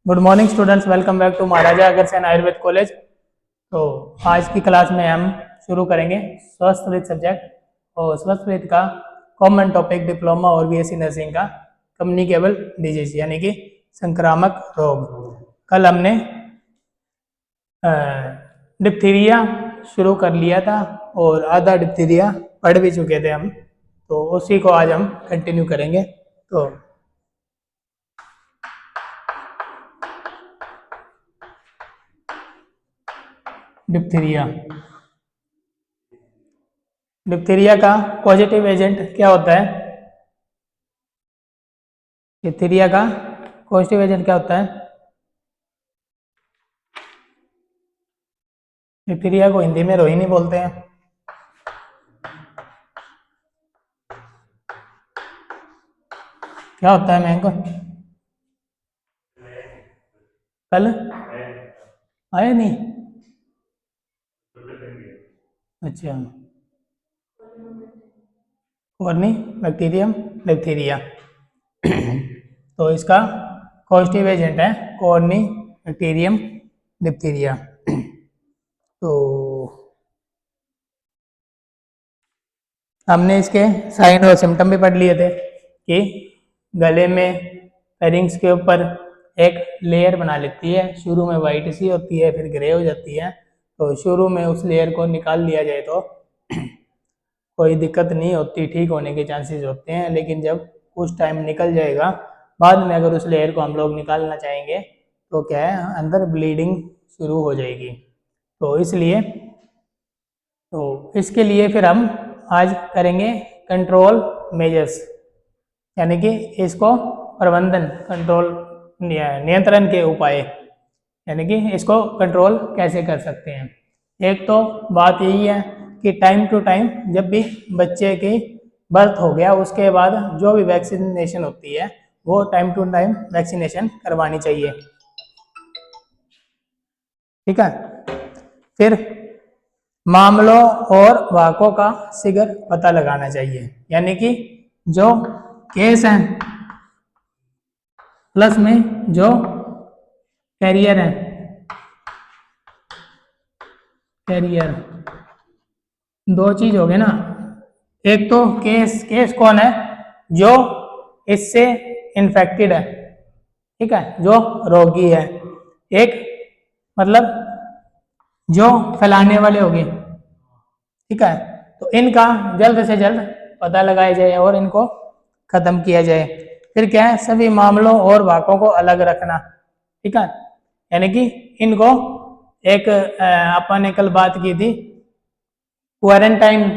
Good morning students, welcome back to Maharaja Agrasen Ayurveda college. तो आज की क्लास में हम शुरू करेंगे स्वास्थ्यविद सब्जेक्ट और स्वास्थ्यविद का कॉमन टॉपिक डिप्लोमा और बीएससी नर्सिंग का कम्युनिकेबल डिजीज यानी कि संक्रामक रोग। कल हमने डिप्थीरिया शुरू कर लिया था और आधा डिप्थीरिया पढ़ भी चुके थे हम, तो उसी को आज हम कंटिन्यू करेंगे। तो डिप्थीरिया का पॉजिटिव एजेंट क्या होता है? डिप्थीरिया का पॉजिटिव एजेंट क्या होता है? डिप्थीरिया को हिंदी में रोहिणी बोलते हैं। क्या होता है मैंको? कल आए नहीं? अच्छा, कॉर्नी बैक्टीरियम डिप्थीरिया। तो इसका पॉजिटिव एजेंट है कॉर्नी बैक्टीरियम डिप्थीरिया। तो हमने इसके साइन और सिम्टम भी पढ़ लिए थे कि गले में फेरिंग्स के ऊपर एक लेयर बना लेती है, शुरू में वाइट सी होती है फिर ग्रे हो जाती है। तो शुरू में उस लेयर को निकाल लिया जाए तो कोई दिक्कत नहीं होती, ठीक होने के चांसेस होते हैं। लेकिन जब कुछ टाइम निकल जाएगा, बाद में अगर उस लेयर को हम लोग निकालना चाहेंगे तो क्या है, अंदर ब्लीडिंग शुरू हो जाएगी। तो इसलिए इसके लिए फिर हम आज करेंगे कंट्रोल मेजर्स, यानी कि इसको प्रबंधन कंट्रोल नियंत्रण के उपाय, यानी कि इसको कंट्रोल कैसे कर सकते हैं। एक तो बात यही है कि टाइम टू टाइम जब भी बच्चे की बर्थ हो गया उसके बाद जो भी वैक्सीनेशन होती है वो टाइम टू टाइम वैक्सीनेशन करवानी चाहिए, ठीक है। फिर मामलों और वाकों का शीघ्र पता लगाना चाहिए, यानी कि जो केस हैं प्लस में जो कैरियर है, कैरियर दो चीज हो गए ना। एक तो केस कौन है? जो इससे इन्फेक्टेड है, ठीक है, जो रोगी है। एक मतलब जो फैलाने वाले हो गए, ठीक है। तो इनका जल्द से जल्द पता लगाया जाए और इनको खत्म किया जाए। फिर क्या है, सभी मामलों और वाकों को अलग रखना, ठीक है, यानी कि इनको एक अपन ने कल बात की थी क्वारंटाइन,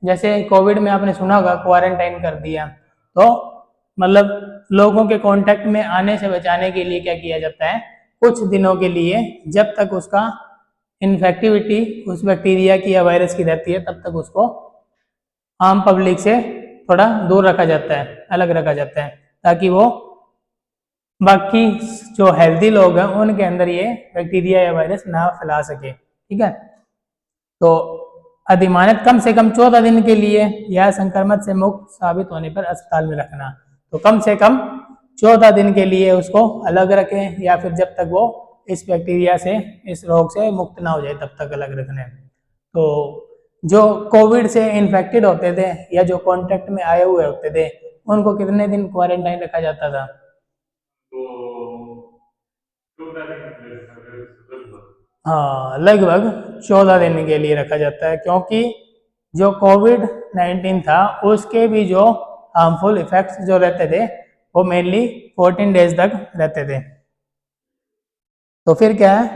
जैसे कोविड में आपने सुना होगा क्वारंटाइन कर दिया, तो मतलब लोगों के कांटेक्ट में आने से बचाने के लिए क्या किया जाता है, कुछ दिनों के लिए जब तक उसका इन्फेक्टिविटी उस बैक्टीरिया की या वायरस की रहती है तब तक उसको आम पब्लिक से थोड़ा दूर रखा जाता है, अलग रखा जाता है, ताकि वो बाकी जो हेल्दी लोग हैं उनके अंदर ये बैक्टीरिया या वायरस ना फैला सके, ठीक है। तो अधिमानत कम से कम 14 दिन के लिए या संक्रमण से मुक्त साबित होने पर अस्पताल में रखना। तो कम से कम 14 दिन के लिए उसको अलग रखें, या फिर जब तक वो इस बैक्टीरिया से, इस रोग से मुक्त ना हो जाए तब तक अलग रखने। तो जो कोविड से इन्फेक्टेड होते थे या जो कांटेक्ट में आए हुए होते थे उनको कितने दिन क्वारंटाइन रखा जाता था? हाँ, लगभग 14 दिन के लिए रखा जाता है, क्योंकि जो कोविड-19 था उसके भी जो हार्मफुल इफेक्ट्स जो रहते थे वो मेनली 14 डेज तक रहते थे। तो फिर क्या है,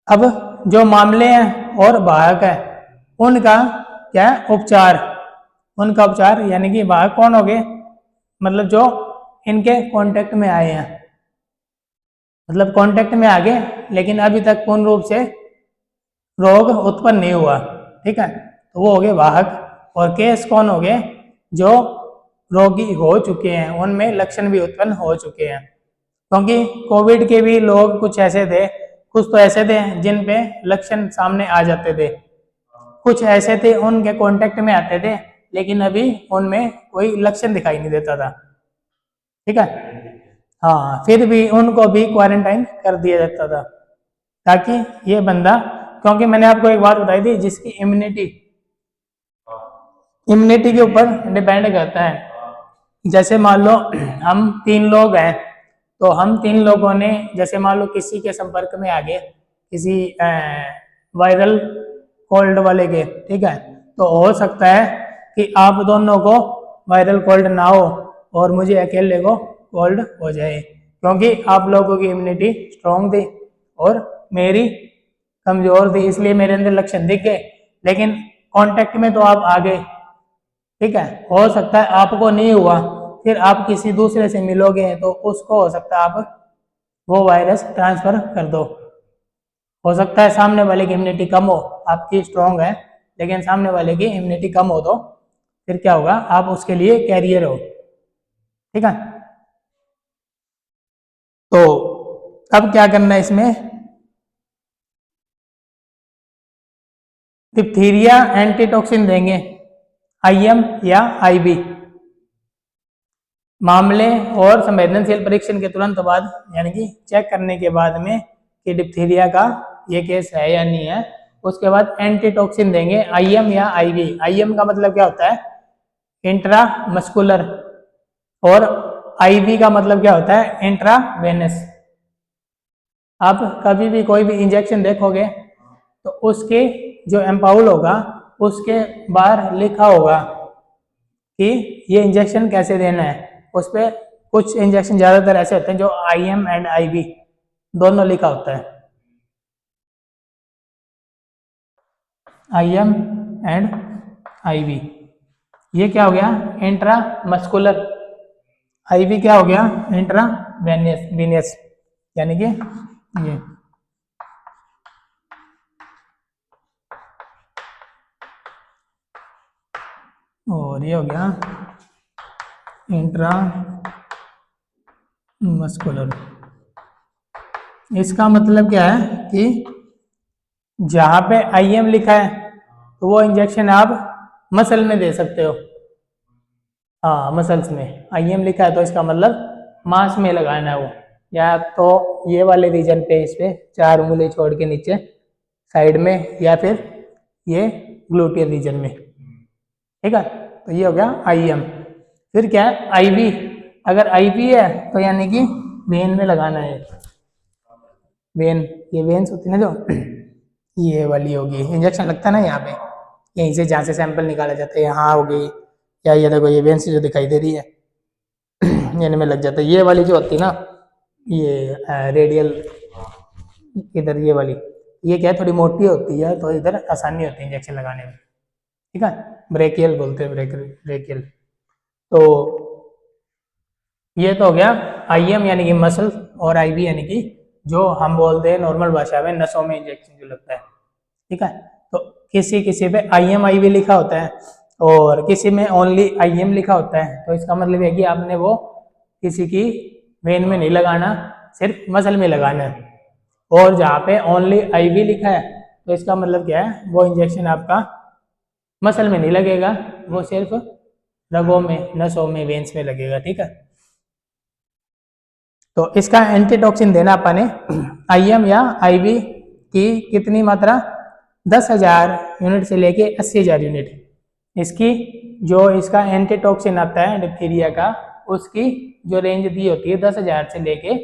अब जो मामले हैं और वाहक है उनका क्या है, उनका उपचार, यानी कि वाहक कौन हो गए, मतलब जो इनके कांटेक्ट में आए हैं, मतलब कांटेक्ट में आ गए लेकिन अभी तक पूर्ण रूप से रोग उत्पन्न नहीं हुआ, ठीक है, तो वो हो गए वाहक। और केस कौन हो गए, जो रोगी हो चुके हैं, उनमें लक्षण भी उत्पन्न हो चुके हैं। क्योंकि कोविड के भी लोग कुछ ऐसे थे, कुछ तो ऐसे थे जिन पे लक्षण सामने आ जाते थे, कुछ ऐसे थे उनके कांटेक्ट में आते थे लेकिन अभी उनमें कोई लक्षण दिखाई नहीं देता था। ठीक है। हाँ, फिर भी उनको भी क्वारंटाइन कर दिया जाता था ताकि ये बंदा, क्योंकि मैंने आपको एक बात बताई थी, जिसकी इम्यूनिटी के ऊपर डिपेंड करता है। जैसे मान लो हम 3 लोग हैं, तो हम 3 लोगों ने, जैसे मान लो किसी के संपर्क में आ गए किसी वायरल कोल्ड वाले के, ठीक है, तो हो सकता है कि आप दोनों को वायरल कोल्ड ना हो और मुझे अकेले को कोल्ड हो जाए, क्योंकि आप लोगों की इम्यूनिटी स्ट्रांग थी और मेरी कमजोर थी, इसलिए मेरे अंदर लक्षण दिख गए, लेकिन कांटेक्ट में तो आप आ गए, ठीक है। हो सकता है आपको नहीं हुआ, फिर आप किसी दूसरे से मिलोगे तो उसको हो सकता है आप वो वायरस ट्रांसफर कर दो। हो सकता है सामने वाले की इम्यूनिटी कम हो, आपकी स्ट्रांग है, लेकिन सामने वाले की इम्यूनिटी कम हो तो फिर क्या होगा, आप उसके लिए कैरियर हो, ठीक है। तो अब क्या करना है इसमें, डिप्थीरिया एंटीटॉक्सिन देंगे, आईएम या आईवी। मामले और संवेदनशील परीक्षण के तुरंत बाद, यानी कि चेक करने के बाद में कि डिप्थीरिया का ये केस है या नहीं है, उसके बाद एंटीटॉक्सिन देंगे, आईएम या आईवी। आईएम का मतलब क्या होता है, इंट्रामस्कुलर, और आईवी का मतलब क्या होता है, इंट्रावेनस। आप कभी भी कोई भी इंजेक्शन देखोगे तो उसके जो एम्पाउल होगा उसके बाहर लिखा होगा कि ये इंजेक्शन कैसे देना है, उस पर कुछ इंजेक्शन ज़्यादातर ऐसे होते हैं जो आईएम एंड आईवी दोनों लिखा होता है, आईएम एंड आईवी। ये क्या हो गया, इंट्रा मस्कुलर। आईवी क्या हो गया, इंट्रा वेनियस, यानी कि ये। और ये हो गया इंट्रा मस्कुलर। इसका मतलब क्या है कि जहाँ पे आईएम लिखा है तो वो इंजेक्शन आप मसल में दे सकते हो। हाँ, मसल्स में आईएम लिखा है तो इसका मतलब मांस में लगाना है वो, या तो ये वाले रीजन पे, इस पे 4 उंगली छोड़ के नीचे साइड में, या फिर ये ग्लूटियल रीजन में, ठीक है। तो ये हो गया आईएम। फिर क्या है आईवी। अगर आईवी है तो यानी कि वेन में लगाना है, वेन, ये वेन्स होती है ना जो, ये वाली होगी, इंजेक्शन लगता है ना यहाँ पे, यहीं से जहाँ से सैंपल निकाला जाता है, यहाँ हो गई, या ये देखो ये वेन्स जो दिखाई दे रही है यानी में लग जाता है। ये वाली जो होती है ना, ये रेडियल, इधर ये वाली, ये क्या है थोड़ी मोटी होती है तो इधर आसानी होती है इंजेक्शन लगाने में, ठीक है। ब्रेकियल बोलते हैं, ब्रेकियल। तो ये तो हो गया आईएम यानी कि मसल, और आईवी यानी कि जो हम बोलते हैं नॉर्मल भाषा में नसों में इंजेक्शन जो लगता है, ठीक है। तो किसी किसी पे आईएम आईवी लिखा होता है और किसी में ओनली आईएम लिखा होता है, तो इसका मतलब है कि आपने वो किसी की वेन में नहीं लगाना, सिर्फ मसल में लगाना है। और जहाँ पे ओनली आईवी लिखा है तो इसका मतलब क्या है, वो इंजेक्शन आपका मसल में नहीं लगेगा, वो सिर्फ रगों में, नसों में, वेन्स में लगेगा, ठीक है। तो इसका एंटीटॉक्सिन देना अपने आईएम या आईवी की कितनी मात्रा, 10,000 यूनिट से लेके 80,000 यूनिट। इसकी जो इसका एंटीटॉक्सिन आता है डिप्थीरिया का, उसकी जो रेंज दी होती है 10,000 से लेके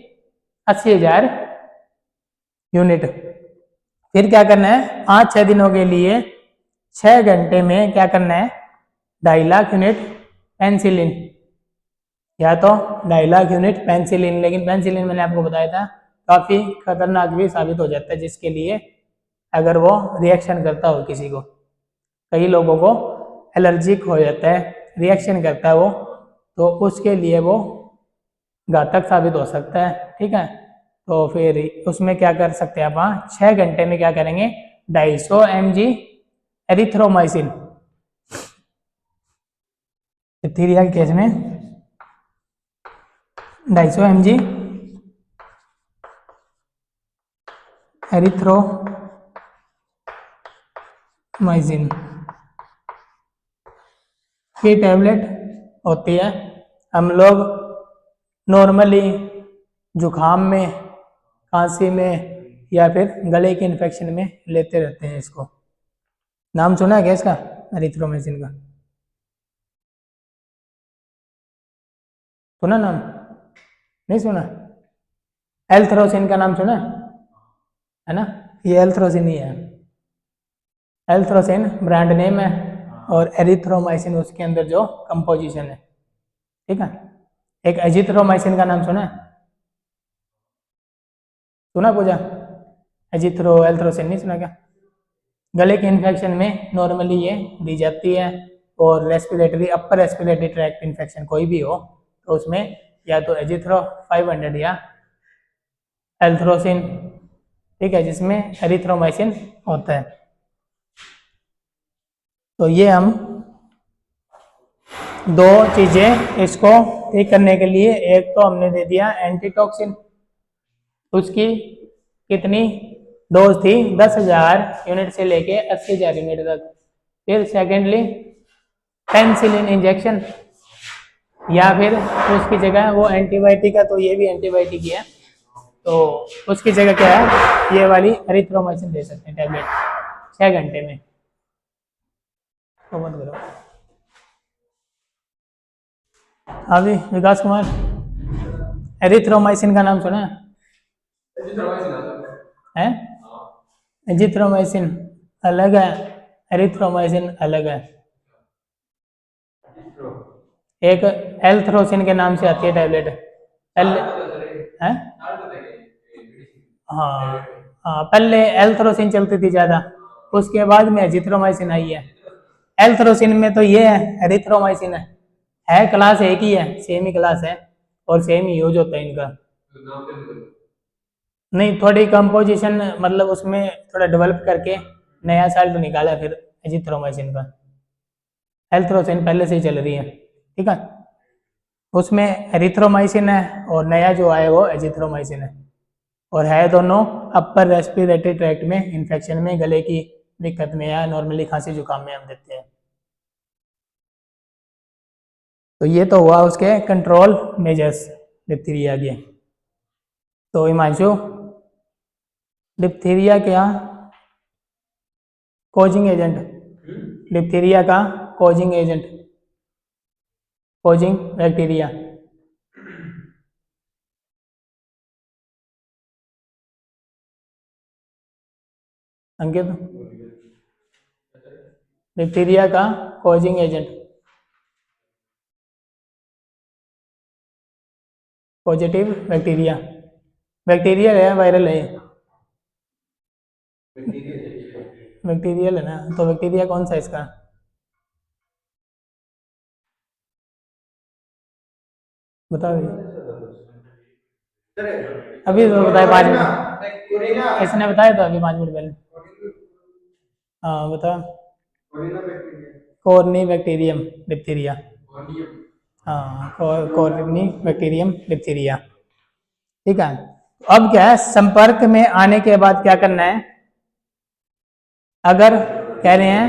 80,000 यूनिट। फिर क्या करना है, 5-6 दिनों के लिए 6 घंटे में क्या करना है, 2.5 लाख यूनिट पेंसिलिन, या तो 2.5 लाख यूनिट पेंसिलिन। लेकिन पेंसिलिन मैंने आपको बताया था काफ़ी खतरनाक भी साबित हो जाता है, जिसके लिए अगर वो रिएक्शन करता हो किसी को, कई लोगों को एलर्जिक हो जाता है, रिएक्शन करता है वो, तो उसके लिए वो घातक साबित हो सकता है, ठीक है। तो फिर उसमें क्या कर सकते हैं आप, 6 घंटे में क्या करेंगे, 250 mg एरिथ्रोमाइसिन, डिप्थीरिया के केस में 250 mg एरिथ्रोमाइसिन की टैबलेट होती है। हम लोग नॉर्मली जुखाम में, खांसी में या फिर गले के इन्फेक्शन में लेते रहते हैं इसको। नाम सुना है क्या इसका, एरिथ्रोमाइसिन का? सुना नाम? नहीं सुना? एल्थ्रोसिन का नाम सुना है ना? ये एल्थ्रोसिन ही है। एल्थ्रोसिन ब्रांड नेम है और एरिथ्रोमाइसिन उसके अंदर जो कंपोजिशन है, ठीक है। एक एजिथ्रोमाइसिन का नाम सुना है? सुना पूजा? एजिथ्रो एल्थ्रोसिन नहीं सुना क्या? गले के इन्फेक्शन में नॉर्मली ये दी जाती है, और respiratory upper respiratory tract infection कोई भी हो तो उसमें या तो एजिथ्रो 500 या एल्थ्रोसिन, ठीक है, जिसमें एरिथ्रोमाइसिन होता है। तो ये हम दो चीज़ें इसको ठीक करने के लिए, एक तो हमने दे दिया एंटीटॉक्सिन, उसकी कितनी डोज थी, 10,000 यूनिट से लेके 80,000 यूनिट तक। फिर सेकेंडली पेनिसिलिन इंजेक्शन, या फिर उसकी जगह वो एंटीबायोटिक है तो ये भी एंटीबायोटिक ही है, तो उसकी जगह क्या है, ये वाली एरिथ्रोमाइसिन दे सकते हैं टैबलेट 6 घंटे में। तो बंद करो। अभी विकास कुमार, एरिथ्रोमाइसिन का नाम सुना है? एजिथ्रोमाइसिन अलग है, एरिथ्रोमाइसिन अलग है। एक एल्थ्रोसिन के नाम से आती है टैबलेट, है? हाँ हाँ, पहले एल्थ्रोसिन चलती थी ज़्यादा, उसके बाद में एजिथ्रोमाइसिन आई है। एल्थ्रोसिन में तो ये है, एरिथ्रोमाइसिन है क्लास एक ही है, सेम ही क्लास है और सेम ही यूज होता है इनका। नहीं, थोड़ी कंपोजिशन मतलब उसमें थोड़ा डेवलप करके नया साल्ट निकाला फिर एजिथ्रोमाइसिन का। एल्थ्रोसिन पहले से ही चल रही है, ठीक है। उसमें एरिथ्रोमाइसिन है और नया जो आया वो एजिथ्रोमाइसिन है, और है दोनों अपर रेस्पिरेटरी ट्रैक्ट में इन्फेक्शन में, गले की दिक्कत में या नॉर्मली खांसी जुकाम में हम देते हैं। तो ये तो हुआ उसके कंट्रोल मेजर्स डिप्थीरिया के। तो हिमांशु, डिप्थीरिया क्या कोजिंग एजेंट, डिप्थीरिया का कोजिंग एजेंट, कोजिंग बैक्टीरिया? अंकित, डिप्थीरिया का causing agent? Positive bacteria, bacteria है वायरल है? बैक्टीरियल है ना, तो बैक्टीरिया कौन सा है इसका? बताओ अभी तो बताया 5 मिनट, इसने बताया था अभी 5 मिनट पहले। हाँ बताओ। कॉर्नी बैक्टीरियम डिप्थीरिया, हाँ कॉर्नी बैक्टीरियम डिप्थीरिया, ठीक है। अब क्या है, संपर्क में आने के बाद क्या करना है, अगर कह रहे हैं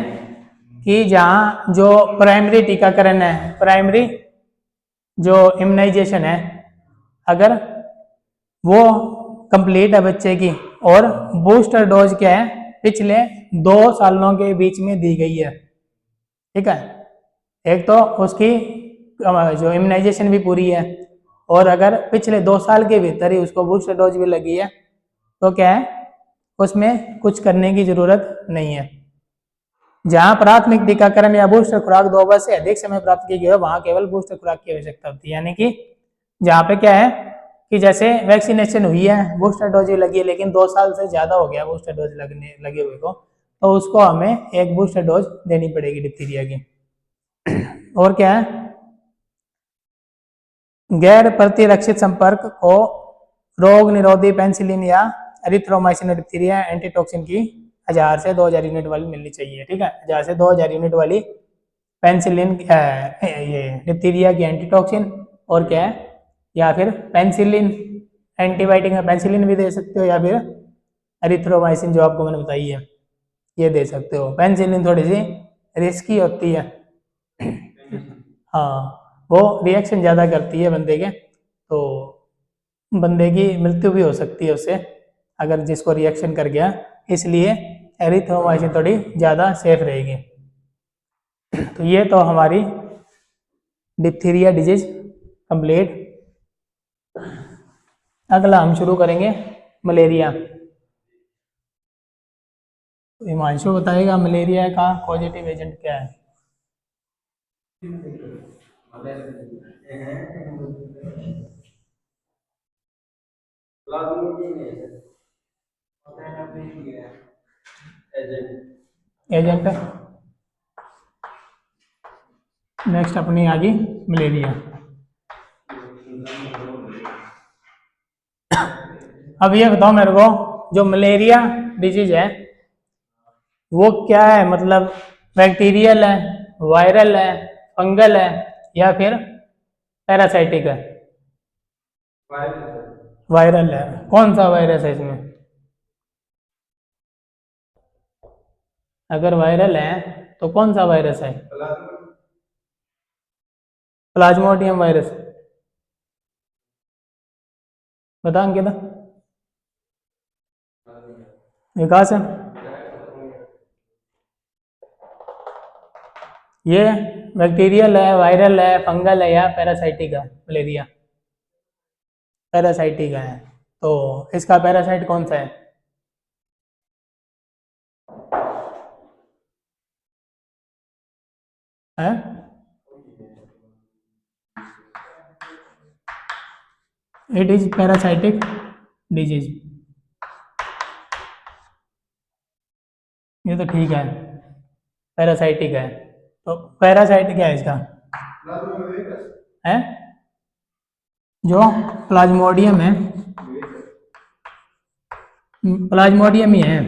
कि जहाँ जो प्राइमरी टीकाकरण है, प्राइमरी जो इम्यूनाइजेशन है, अगर वो कंप्लीट है बच्चे की, और बूस्टर डोज क्या है पिछले 2 सालों के बीच में दी गई है, ठीक है। एक तो उसकी जो इम्यूनाइजेशन भी पूरी है, और अगर पिछले 2 साल के भीतर ही उसको बूस्टर डोज भी लगी है तो क्या है, उसमें कुछ करने की जरूरत नहीं है। जहां प्राथमिक टीकाकरण या बूस्टर खुराक 2 वर्ष से अधिक समय प्राप्त की गई है, वहां केवल बूस्टर खुराक की आवश्यकता होती है। यानी कि जहाँ पे क्या है कि जैसे वैक्सीनेशन हुई है, बूस्टर डोज लगी है, लेकिन 2 साल से ज़्यादा हो गया बूस्टर डोज लगे हुए को, तो उसको हमें एक बूस्टर डोज देनी पड़ेगी डिप्थीरिया की। और क्या है, गैर प्रतिरक्षित संपर्क को रोग निरोधी पेनिसिलिन या एरिथ्रोमाइसिन डिप्थीरिया एंटीटॉक्सिन की 1000 से 2000 यूनिट वाली मिलनी चाहिए, ठीक है। 1000 से 2000 यूनिट वाली पेनिसिलिन, ये डिप्थीरिया की एंटीटॉक्सिन, और क्या है, या फिर पेनिसिलिन एंटीबायोटिक में पेनिसिलिन भी दे सकते हो, या फिर एरिथ्रोमाइसिन जो आपको मैंने बताई है ये दे सकते हो। पेनिसिलिन थोड़ी सी रिस्की होती है, हाँ वो रिएक्शन ज़्यादा करती है बंदे के, तो बंदे की मृत्यु भी हो सकती है उससे, अगर जिसको रिएक्शन कर गया। इसलिए एरिथ्रोमाइसिन थोड़ी ज़्यादा सेफ रहेगी। तो ये तो हमारी डिप्थीरिया डिजीज कंप्लीट। अगला हम शुरू करेंगे मलेरिया। तो हिमांशु बताएगा मलेरिया का पॉजिटिव एजेंट क्या है। एजेंट नेक्स्ट अपनी आ गई मलेरिया। अब ये बताओ मेरे को, जो मलेरिया डिजीज है वो क्या है, मतलब बैक्टीरियल है, वायरल है, फंगल है, या फिर पैरासाइटिक है। वायरल है। कौन सा वायरस है इसमें? अगर वायरल है तो कौन सा वायरस है? Plasmodium virus. बता अंकिता। विकास है ये? बैक्टीरियल है, वायरल है, फंगल है, या पैरासाइटिक है मलेरिया? पैरासाइटिक है। तो इसका पैरासाइट कौन सा है? है? It is parasitic disease. ये तो ठीक है, पैरासाइटिक है। तो पैरासाइट क्या है इसका? है जो प्लाज्मोडियम है, प्लाज्मोडियम ही है,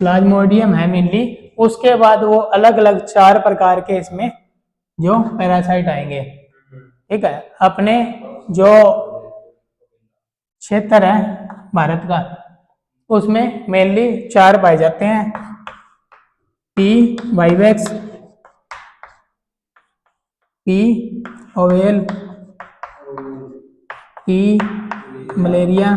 प्लाज्मोडियम है मेनली। उसके बाद वो अलग अलग 4 प्रकार के इसमें जो पैरासाइट आएंगे। ठीक है, अपने जो क्षेत्र है भारत का उसमें मेनली 4 पाए जाते हैं। P vivax, P oval, P malaria,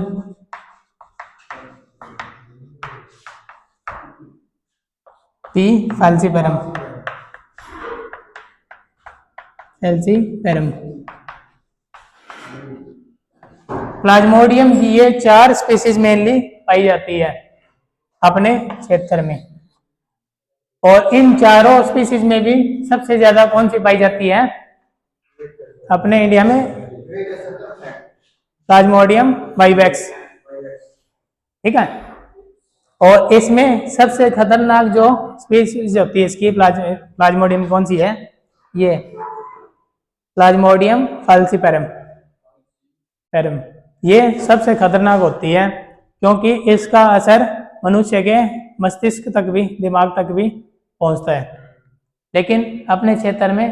P falciparum, falciparum. Plasmodium की ये 4 स्पीसीज मेनली पाई जाती है अपने क्षेत्र में। और इन चारों स्पीसीज में भी सबसे ज्यादा कौन सी पाई जाती है अपने इंडिया में? Plasmodium vivax. ठीक है, और इसमें सबसे खतरनाक जो स्पीसीज होती है इसकी प्लाज्मोडियम कौन सी है? ये प्लाज्मोडियम फाल्सीपेरम। पेरम ये सबसे खतरनाक होती है, क्योंकि इसका असर मनुष्य के मस्तिष्क तक भी, दिमाग तक भी पहुंचता है। लेकिन अपने क्षेत्र में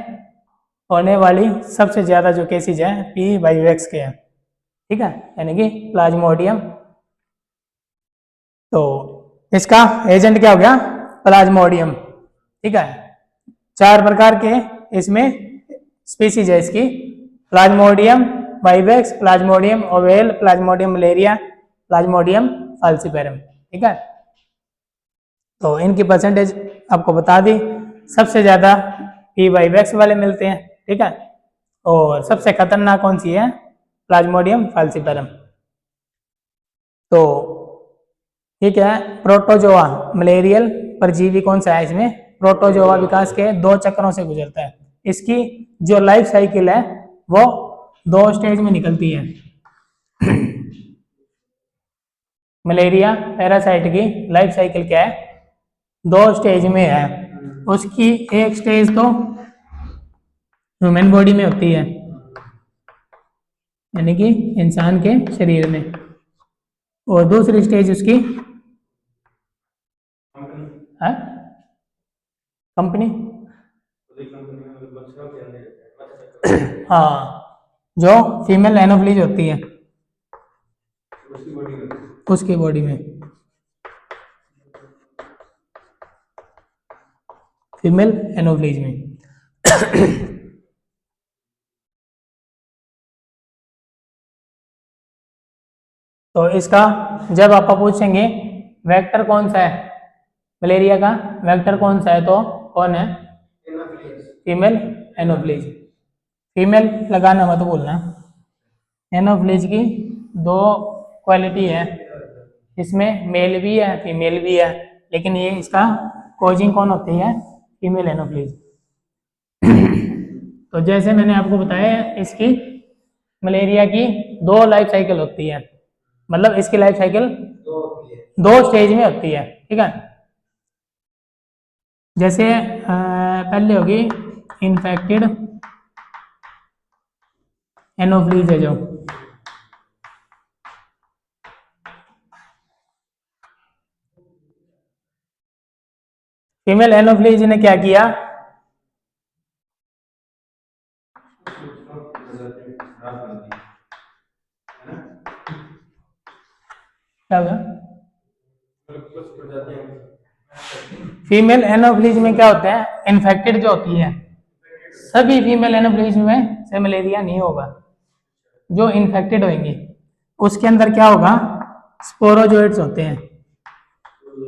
होने वाली सबसे ज़्यादा जो केसेज हैं पी वाइवेक्स के हैं। ठीक है, यानी कि प्लाज्मोडियम। तो इसका एजेंट क्या हो गया? प्लाज्मोडियम। ठीक है, 4 प्रकार के इसमें स्पीसीज है इसकी। Plasmodium vivax, Plasmodium oval, Plasmodium malaria, Plasmodium falciparum. ठीक है, तो इनकी परसेंटेज आपको बता दी। सबसे ज़्यादा पी वाइवेक्स वाले मिलते हैं। ठीक है, और सबसे खतरनाक कौन सी है? Plasmodium falciparum. तो ये क्या है? प्रोटोजोआ मलेरियल परजीवी कौन सा है इसमें? प्रोटोजोआ विकास के 2 चक्रों से गुजरता है। इसकी जो लाइफ साइकिल है वो 2 स्टेज में निकलती है। मलेरिया पैरासाइट की लाइफ साइकिल क्या है? 2 स्टेज में है। उसकी एक स्टेज तो ह्यूमन बॉडी में होती है, यानी कि इंसान के शरीर में, और दूसरी स्टेज उसकी है कंपनी। हाँ, जो फीमेल एनोफ्लीज होती है उसकी बॉडी में, फीमेल एनोफ्लीज में। तो इसका जब आप पूछेंगे वेक्टर कौन सा है मलेरिया का, वेक्टर कौन सा है, तो कौन है, फीमेल एनोफ्लीज। फीमेल लगाना मत भूलना। एनोफ्लीज की दो क्वालिटी है, इसमें मेल भी है फीमेल भी है, लेकिन ये इसका कोजिंग कौन होती है, फीमेल एनोफ्लीज। तो जैसे मैंने आपको बताया इसकी मलेरिया की दो लाइफ साइकिल होती है, मतलब इसकी लाइफ साइकिल दो स्टेज में होती है, ठीक है। जैसे पहले होगी इन्फेक्टेड एनोफ्लीज है जो, फीमेल एनोफ्लीज ने क्या किया, क्या हुआ, फीमेल एनोफ्लीज में क्या होता है, इन्फेक्टेड जो होती है, सभी फीमेल एनोफ्लीज में से मलेरिया नहीं होगा, जो इन्फेक्टेड होंगी उसके अंदर क्या होगा, स्पोरोजोइड्स होते हैं,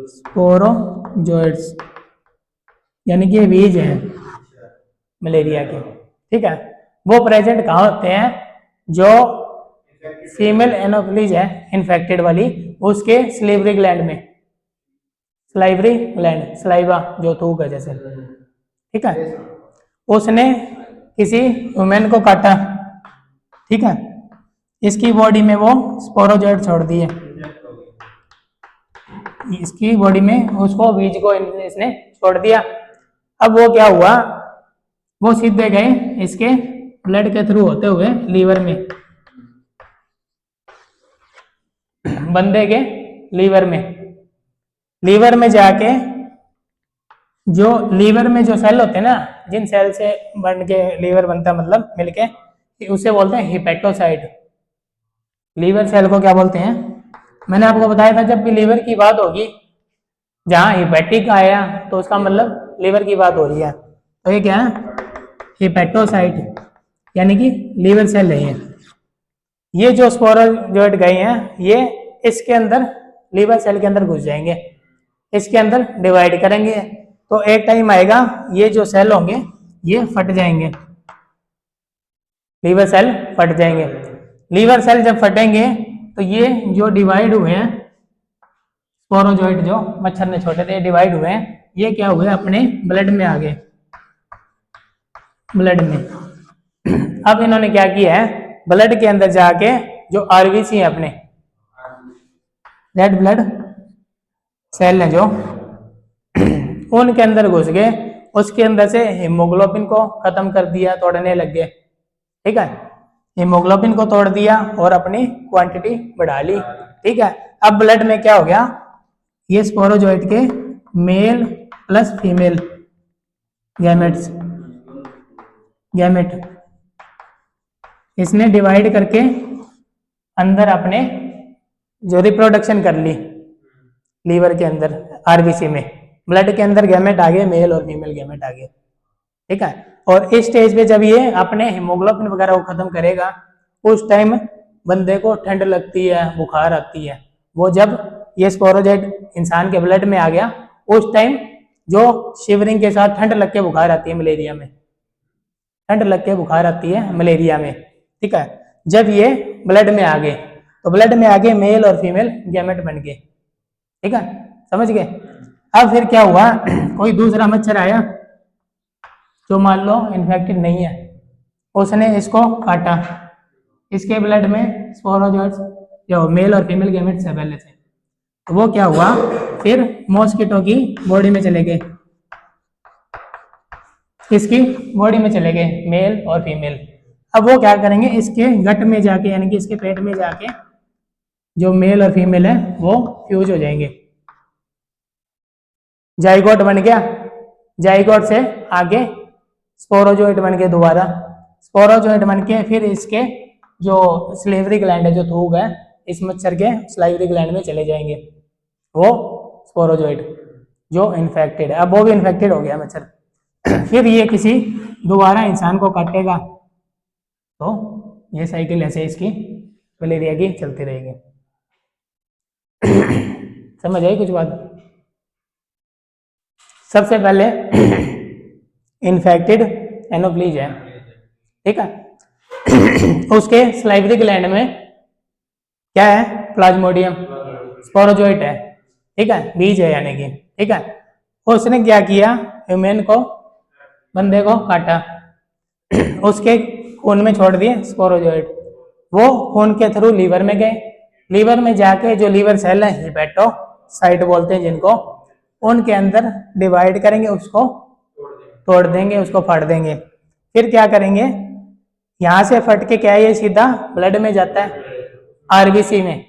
स्पोरोजोइड्स यानी कि बीज हैं मलेरिया के, ठीक है। वो प्रेजेंट कहाँ होते हैं, जो फीमेल एनोफ्लीज है इन्फेक्टेड वाली, उसके स्लीवरी ग्लैंड में, स्लाइवरी ग्लैंड, स्लाइवा जो थूक है जैसे, ठीक है। उसने किसी वुमेन को काटा, ठीक है, इसकी बॉडी में वो स्पोरोजोइड छोड़ दिए, इसकी बॉडी में उसको बीज को इसने छोड़ दिया। अब वो क्या हुआ, वो सीधे गए इसके ब्लड के थ्रू होते हुए लीवर में, बंदे के लीवर में जाके, जो लीवर में जो सेल होते हैं ना, जिन सेल से बन के लीवर बनता है, मतलब मिलके, उसे बोलते हैं हिपेटोसाइट। लीवर सेल को क्या बोलते हैं, मैंने आपको बताया था जब भी लीवर की बात होगी, जहां हिपेटिक आया तो उसका मतलब लीवर की बात हो रही है, तो ये क्या है, हिपेटोसाइट यानी कि लीवर सेल है ये जो स्पोरोजोइड गए हैं ये इसके अंदर लीवर सेल के अंदर घुस जाएंगे, इसके अंदर डिवाइड करेंगे, तो एक टाइम आएगा ये जो सेल होंगे ये फट जाएंगे, लीवर सेल फट जाएंगे। लीवर सेल जब फटेंगे तो ये जो डिवाइड हुए हैं स्पोरोजोइड, जो मच्छर ने छोटे थे डिवाइड हुए हैं, ये क्या हुए, अपने ब्लड में आ गए, ब्लड में। अब इन्होंने क्या किया है, ब्लड के अंदर जाके जो आरबीसी है अपने रेड ब्लड सेल है जो, उनके अंदर घुस गए, उसके अंदर से हीमोग्लोबिन को खत्म कर दिया, तोड़ने लग गए, ठीक है, हीमोग्लोबिन को तोड़ दिया और अपनी क्वांटिटी बढ़ा ली, ठीक है। अब ब्लड में क्या हो गया, ये स्पोरोजोइड के मेल प्लस फीमेल गैमेट इसने डिवाइड करके अंदर अपने जो रिप्रोडक्शन कर ली लीवर के अंदर, आरबीसी में, ब्लड के अंदर गैमेट आ गए, मेल और फीमेल गैमेट आ गए, ठीक है। और इस स्टेज पे जब ये अपने हीमोग्लोबिन वगैरह को खत्म करेगा, उस टाइम बंदे को ठंड लगती है, बुखार आती है, वो जब ये स्पोरोजोइड इंसान के ब्लड में आ गया, उस टाइम जो शिवरिंग के साथ ठंड लग के बुखार आती है मलेरिया में, ठंड लग के बुखार आती है मलेरिया में, ठीक है। जब ये ब्लड में आ गए तो ब्लड में आगे मेल और फीमेल गैमेट बन गए, ठीक है, समझ गए। अब फिर क्या हुआ, कोई दूसरा मच्छर आया जो मान लो इन्फेक्टेड नहीं है, उसने इसको काटा, इसके ब्लड में स्पोरोजोइड्स जो मेल और फीमेल गैमेट्स है पहले से, तो वो क्या हुआ, फिर मॉस्किटो की बॉडी में चले गए, इसकी बॉडी में चले गए मेल और फीमेल। अब वो क्या करेंगे, इसके गट में जाके यानी कि इसके पेट में जाके जो मेल और फीमेल है वो फ्यूज हो जाएंगे, जाइगोट बन गया, जाइगोट से आगे स्पोरोजोइट बन के दोबारा, स्पोरोजोइट बन के फिर इसके जो स्लाइवरी ग्लैंड है, जो थूक है इस मच्छर के स्लाइवरी ग्लैंड में चले जाएंगे, वो स्पोरोजोइट जो इन्फेक्टेड है, अब वो भी इन्फेक्टेड हो गया मच्छर। फिर ये किसी दोबारा इंसान को काटेगा, तो ये साइकिल ऐसे इसकी मलेरिया की चलती रहेगी। समझ आई कुछ बात? सबसे पहले इन्फेक्टेड एनोफ्लीज है, ठीक है। उसके सलाइवरी ग्लैंड में क्या है? प्लाज्मोडियम स्पोरोजोइट है, ठीक है, बीज है यानी कि, ठीक है। उसने क्या किया? ह्यूमन को, बंदे को काटा, उसके खून में छोड़ दिए स्पोरोजोइट। वो खून के थ्रू लीवर में गए, लीवर में जाके जो लीवर सेल है हिपेटोसाइट बोलते हैं जिनको, उनके अंदर डिवाइड करेंगे, उसको तोड़ देंगे, उसको फाड़ देंगे। फिर क्या करेंगे? यहाँ से फट के क्या है, ये सीधा ब्लड में जाता है, आरबीसी में।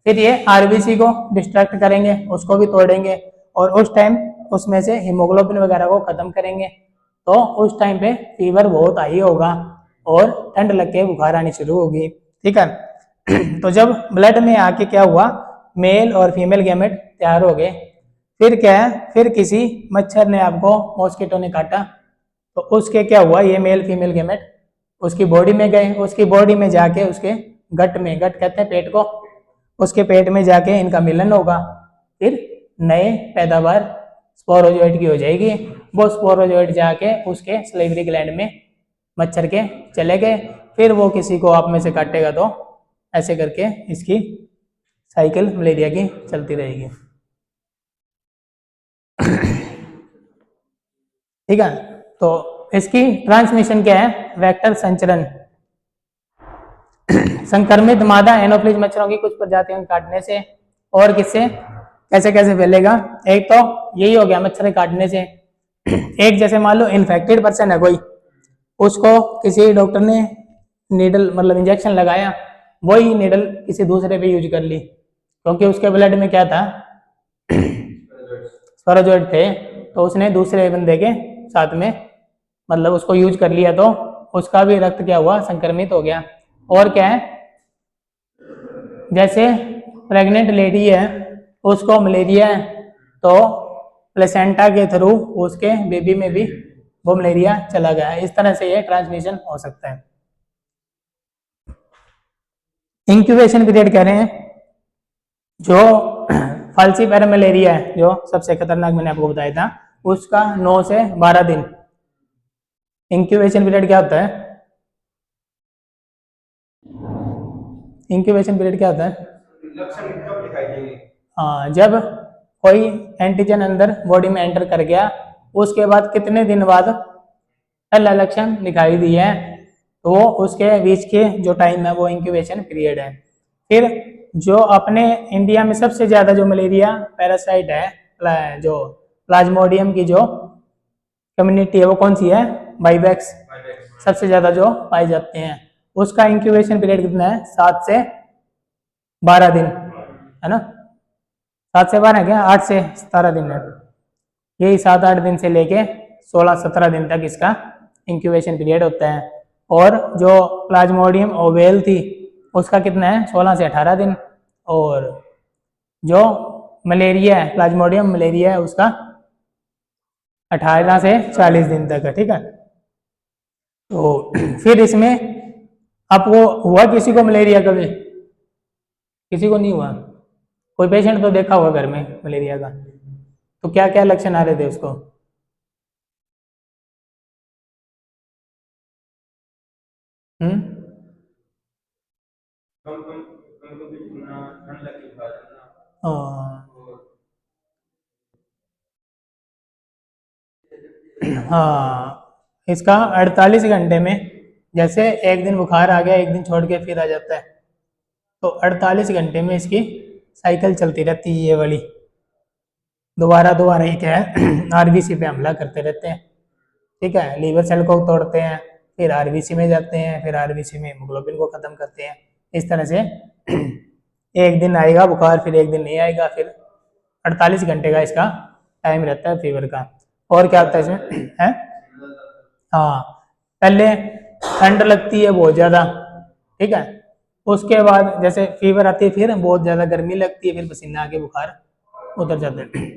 फिर ये आरबीसी को डिस्ट्रैक्ट करेंगे, उसको भी तोड़ेंगे, और उस टाइम उसमें से हीमोग्लोबिन वगैरह को खत्म करेंगे। तो उस टाइम पे फीवर बहुत हाई होगा और ठंड लग के बुखार आनी शुरू होगी, ठीक है। तो जब ब्लड में आके क्या हुआ? मेल और फीमेल गैमेट तैयार हो गए। फिर क्या है? फिर किसी मच्छर ने आपको, मॉस्किटो ने काटा, तो उसके क्या हुआ? ये मेल फीमेल गैमेट उसकी बॉडी में गए, उसकी बॉडी में जाके उसके गट में, गट कहते हैं पेट को, उसके पेट में जाके इनका मिलन होगा। फिर नए पैदावार स्पोरोजोइट की हो जाएगी। वो स्पोरोजोइट जाके उसके सलाइवरी ग्लैंड में मच्छर के चले गए, फिर वो किसी को आप में से काटेगा, तो ऐसे करके इसकी साइकिल मलेरिया की चलती रहेगी, ठीक है। तो इसकी ट्रांसमिशन क्या है? वेक्टर संचरण। संक्रमित मादा एनोफ्लीज मच्छरों की कुछ प्रजातियों के काटने से, और किससे, कैसे कैसे फैलेगा? एक तो यही हो गया मच्छर काटने से। एक जैसे मान लो इन्फेक्टेड पर्सन है कोई, उसको किसी डॉक्टर ने नीडल मतलब इंजेक्शन लगाया, वही नीडल किसी दूसरे पे यूज कर ली, क्योंकि उसके ब्लड में क्या था? स्पोरोजोइट थे, तो उसने दूसरे बंदे के साथ में मतलब उसको यूज कर लिया, तो उसका भी रक्त क्या हुआ? संक्रमित हो गया। और क्या है? जैसे प्रेग्नेंट लेडी है, उसको मलेरिया है, तो प्लेसेंटा के थ्रू उसके बेबी में भी वो मलेरिया चला गया है। इस तरह से ये ट्रांसमिशन हो सकता है। इंक्यूबेशन पीरियड कह रहे हैं, जो फाल्सीपारम मलेरिया है, जो सबसे खतरनाक मैंने आपको बताया था, उसका 9 से 12 दिन इंक्यूबेशन पीरियड क्या होता है? इंक्यूबेशन पीरियड क्या होता है? लक्षण कब दिखाई देंगे? हाँ, जब कोई एंटीजन अंदर बॉडी में एंटर कर गया, उसके बाद कितने दिन बाद पहला लक्षण दिखाई दिया है, तो वो उसके बीच के जो टाइम है वो इंक्यूबेशन पीरियड है। फिर जो अपने इंडिया में सबसे ज़्यादा जो मलेरिया पैरासाइट है, जो प्लाज्मोडियम की जो कम्युनिटी है, वो कौन सी है? बाइबैक्स, सबसे ज़्यादा जो पाए जाते हैं। उसका इंक्यूबेशन पीरियड कितना है? 7 से 12 दिन, है ना? 7 से 12 क्या, 8 से 17 दिन है। यही 7-8 दिन से लेके 16-17 दिन तक इसका इंक्यूबेशन पीरियड होता है। और जो प्लाज्मोडियम ओवेल थी, उसका कितना है? 16 से 18 दिन। और जो मलेरिया है, प्लाज्मोडियम मलेरिया है, उसका 18 से 40 दिन तक है, ठीक है। तो फिर इसमें आपको हुआ किसी को मलेरिया कभी? किसी को नहीं हुआ? कोई पेशेंट तो देखा होगा घर में मलेरिया का, तो क्या क्या लक्षण आ रहे थे उसको? ठंड लग के हाँ, इसका 48 घंटे में, जैसे एक दिन बुखार आ गया, एक दिन छोड़ के फिर आ जाता है, तो 48 घंटे में इसकी साइकिल चलती रहती है ये वाली। दोबारा दोबारा ये क्या है? आरबीसी पे हमला करते रहते हैं, ठीक है। लीवर सेल को तोड़ते हैं, फिर आरबीसी में जाते हैं, फिर आरबीसी में हीमोग्लोबिन को खत्म करते हैं। इस तरह से एक दिन आएगा बुखार, फिर एक दिन नहीं आएगा, फिर 48 घंटे का इसका टाइम रहता है फीवर का। और क्या होता है इसमें? है हाँ, पहले ठंड लगती है बहुत ज़्यादा, ठीक है। उसके बाद जैसे फीवर आती है, फिर बहुत ज़्यादा गर्मी लगती है, फिर पसीना आके बुखार उतर जाता है।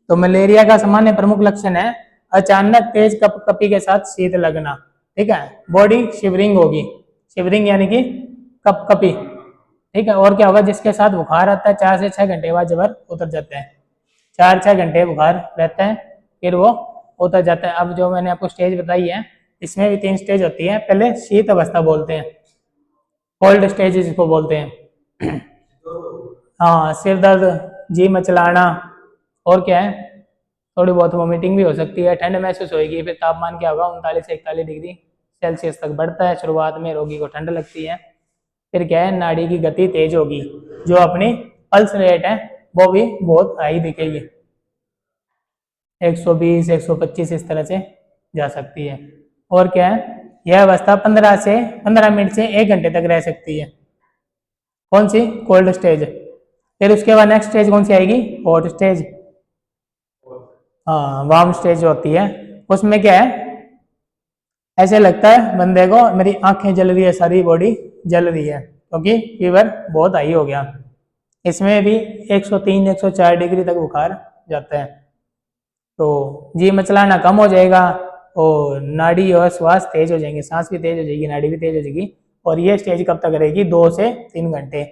तो मलेरिया का सामान्य प्रमुख लक्षण है अचानक तेज कपकपी के साथ शीत लगना, ठीक है। बॉडी शिवरिंग होगी, शिवरिंग यानी कि कपकपी, ठीक है। और क्या होगा, जिसके साथ बुखार आता है 4 से 6 घंटे बाद जबर उतर जाता है, 4-6 घंटे बुखार रहता है फिर वो उतर जाता है। अब जो मैंने आपको स्टेज बताई है इसमें भी 3 स्टेज होती है। पहले शीत अवस्था बोलते हैं, कोल्ड स्टेज जिसको बोलते हैं। हाँ, सिर दर्द, जी मचलाना, और क्या है, थोड़ी बहुत वोमिटिंग भी हो सकती है, ठंड महसूस होगी। फिर तापमान क्या होगा, 39 से 41 डिग्री सेल्सियस तक बढ़ता है। शुरुआत में रोगी को ठंड लगती है। फिर क्या है, नाड़ी की गति तेज होगी, जो अपनी पल्स रेट है वो भी बहुत हाई दिखेगी, 120 125 इस तरह से जा सकती है। और क्या है, यह अवस्था 15 मिनट से 1 घंटे तक रह सकती है। कौन सी, कोल्ड स्टेज। फिर उसके बाद नेक्स्ट स्टेज कौन सी आएगी, हॉट स्टेज। हाँ, वार्म स्टेज होती है। उसमें क्या है, ऐसे लगता है बंदे को मेरी आंखें जल रही है, सारी बॉडी जल रही है, क्योंकि फीवर बहुत हाई हो गया। इसमें भी 103 104 डिग्री तक बुखार जाता है। तो जी मचलाना कम हो जाएगा और नाड़ी और श्वास तेज हो जाएंगे, सांस भी तेज हो जाएगी, नाड़ी भी तेज हो जाएगी। और ये स्टेज कब तक रहेगी, 2 से 3 घंटे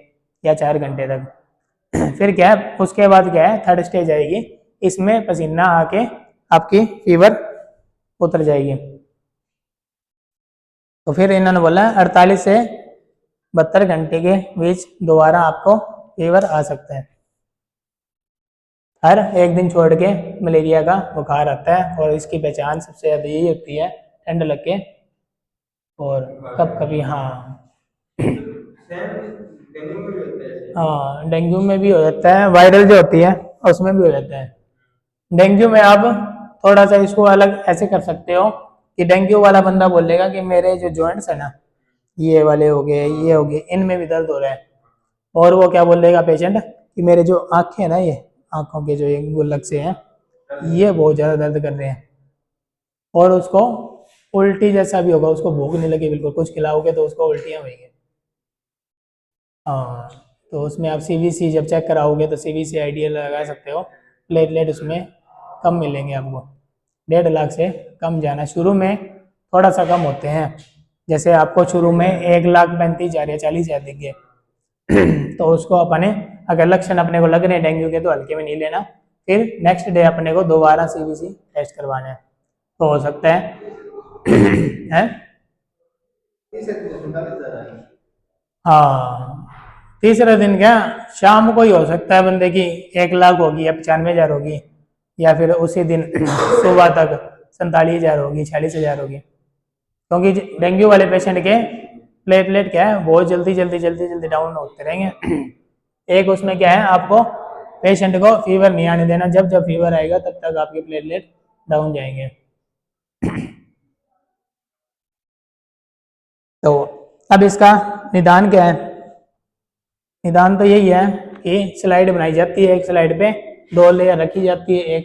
या 4 घंटे तक। फिर क्या है, उसके बाद क्या है, थर्ड स्टेज आएगी। इसमें पसीना आके आपकी फीवर उतर जाएगी। तो फिर इन्होंने बोला 48 से 72 घंटे के बीच दोबारा आपको फीवर आ सकता है। हर एक दिन छोड़ के मलेरिया का बुखार आता है, और इसकी पहचान सबसे ज़्यादा यही होती है, ठंड लग के और कब कभी, हाँ सेम डेंगू में भी होता है ऐसे। हाँ, डेंगू में भी हो जाता है, वायरल जो होती है उसमें भी हो जाता है। डेंगू में आप थोड़ा सा इसको अलग ऐसे कर सकते हो कि डेंगू वाला बंदा बोलेगा कि मेरे जो जॉइंट्स है ना, ये वाले हो गए, ये हो गए, इनमें भी दर्द हो रहा है। और वो क्या बोलेगा पेशेंट कि मेरे जो आँखें हैं ना, ये आँखों के जो ये गुल्लक से हैं, ये बहुत ज़्यादा दर्द कर रहे हैं। और उसको उल्टी जैसा भी होगा, उसको भूख नहीं लगी बिल्कुल, कुछ खिलाओगे तो उसको उल्टियाँ होंगी। हाँ, तो उसमें आप सीवीसी जब चेक कराओगे तो सीवीसी आइडियल लगा सकते हो। प्लेटलेट उसमें कम मिलेंगे आपको, 1.5 लाख से कम जाना। शुरू में थोड़ा सा कम होते हैं, जैसे आपको शुरू में 1,35,000 या 40,000 दिख गए तो उसको अपने अगर लक्षण अपने को लग रहे हैं डेंगू के तो हल्के में नहीं लेना। फिर नेक्स्ट डे अपने को दोबारा सीवीसी टेस्ट करवाना है, तो हो सकता है तीसरे दिन 47,000 आई। हाँ, तीसरे दिन क्या, शाम को ही हो सकता है बंदे की 1 लाख होगी या 95,000 होगी, या फिर उसी दिन सुबह तक 47,000 होगी, 46,000 होगी। क्योंकि डेंगू वाले पेशेंट के प्लेटलेट क्या है, बहुत जल्दी जल्दी जल्दी जल्दी डाउन होते रहेंगे। एक उसमें क्या है, आपको पेशेंट को फीवर नहीं आने देना, जब जब फीवर आएगा तब तक आपके प्लेटलेट डाउन जाएंगे। तो अब इसका निदान क्या है, निदान तो यही है कि स्लाइड बनाई जाती है, एक स्लाइड पे 2 लेयर रखी जाती है, एक